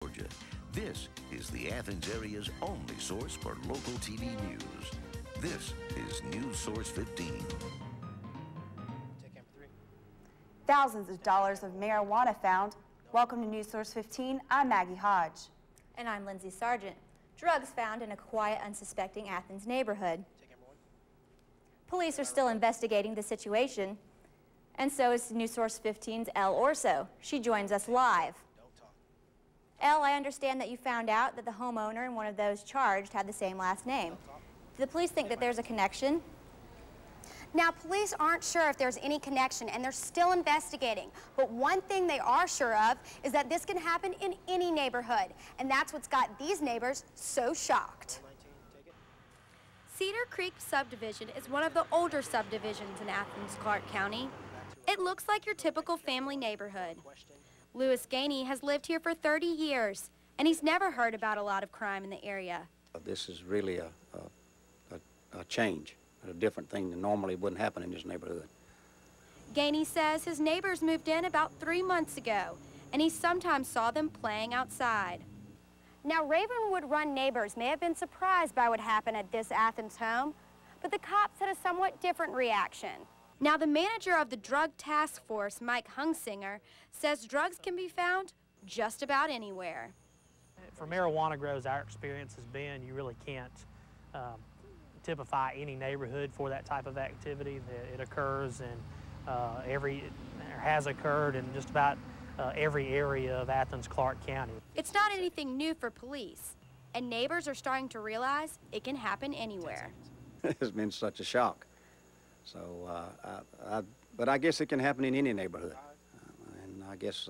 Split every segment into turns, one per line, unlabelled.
Georgia. This is the Athens area's only source for local TV news. This is News Source 15.
Thousands of dollars of marijuana found. Welcome to News Source 15. I'm Maggie Hodge.
And I'm Lindsay Sargent. Drugs found in a quiet, unsuspecting Athens neighborhood. Police are still investigating the situation, and so is News Source 15's Elle Orso. She joins us live. Elle, I understand that you found out that the homeowner and one of those charged had the same last name. Do the police think that there's a connection?
Now, police aren't sure if there's any connection, and they're still investigating. But one thing they are sure of is that this can happen in any neighborhood, and that's what's got these neighbors so shocked.
Cedar Creek subdivision is one of the older subdivisions in Athens, Clarke County. It looks like your typical family neighborhood. Louis Gainey has lived here for 30 years, and he's never heard about a lot of crime in the area.
This is really a change, a different thing that normally wouldn't happen in this neighborhood.
Gainey says his neighbors moved in about 3 months ago, and he sometimes saw them playing outside.
Now, Ravenwood Run neighbors may have been surprised by what happened at this Athens home, but the cops had a somewhat different reaction.
Now, the manager of the Drug Task Force, Mike Hungsinger, says drugs can be found just about anywhere.
For marijuana grows, our experience has been you really can't typify any neighborhood for that type of activity. It occurs in has occurred in just about every area of Athens, Clarke County.
It's not anything new for police, and neighbors are starting to realize it can happen anywhere.
It's been such a shock. So, but I guess it can happen in any neighborhood. And I guess,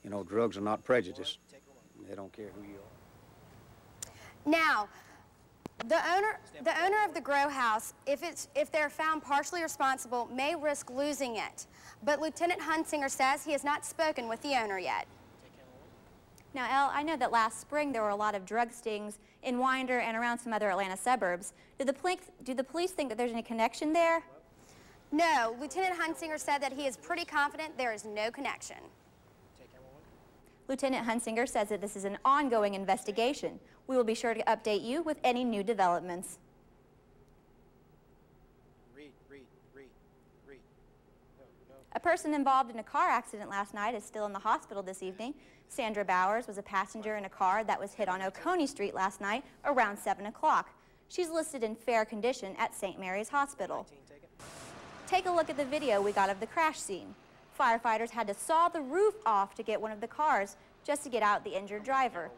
you know, drugs are not prejudice. They don't care who you are.
Now, the owner of the grow house, if they're found partially responsible, may risk losing it. But Lieutenant Hunsinger says he has not spoken with the owner yet.
Now, Elle, I know that last spring there were a lot of drug stings in Winder and around some other Atlanta suburbs. Do the police think that there's any connection there?
No, Lieutenant Hunsinger said that he is pretty confident there is no connection.
Lieutenant Hunsinger says that this is an ongoing investigation. We will be sure to update you with any new developments. A person involved in a car accident last night is still in the hospital this evening. Sandra Bowers was a passenger in a car that was hit on Oconee Street last night around 7 o'clock. She's listed in fair condition at St. Mary's Hospital. Take a look at the video we got of the crash scene. Firefighters had to saw the roof off to get one of the cars just to get out the injured driver.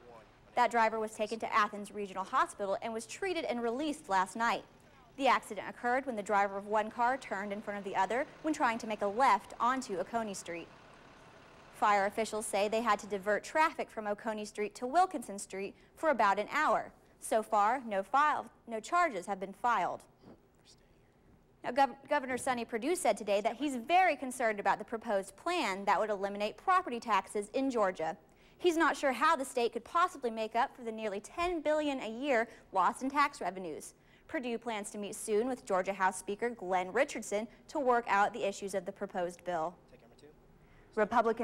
That driver was taken to Athens Regional Hospital and was treated and released last night. The accident occurred when the driver of one car turned in front of the other when trying to make a left onto Oconee Street. Fire officials say they had to divert traffic from Oconee Street to Wilkinson Street for about an hour. So far, no charges have been filed. Now, Governor Sonny Perdue said today that he's very concerned about the proposed plan that would eliminate property taxes in Georgia. He's not sure how the state could possibly make up for the nearly $10 billion a year lost in tax revenues. Perdue plans to meet soon with Georgia House Speaker Glenn Richardson to work out the issues of the proposed bill.
Republicans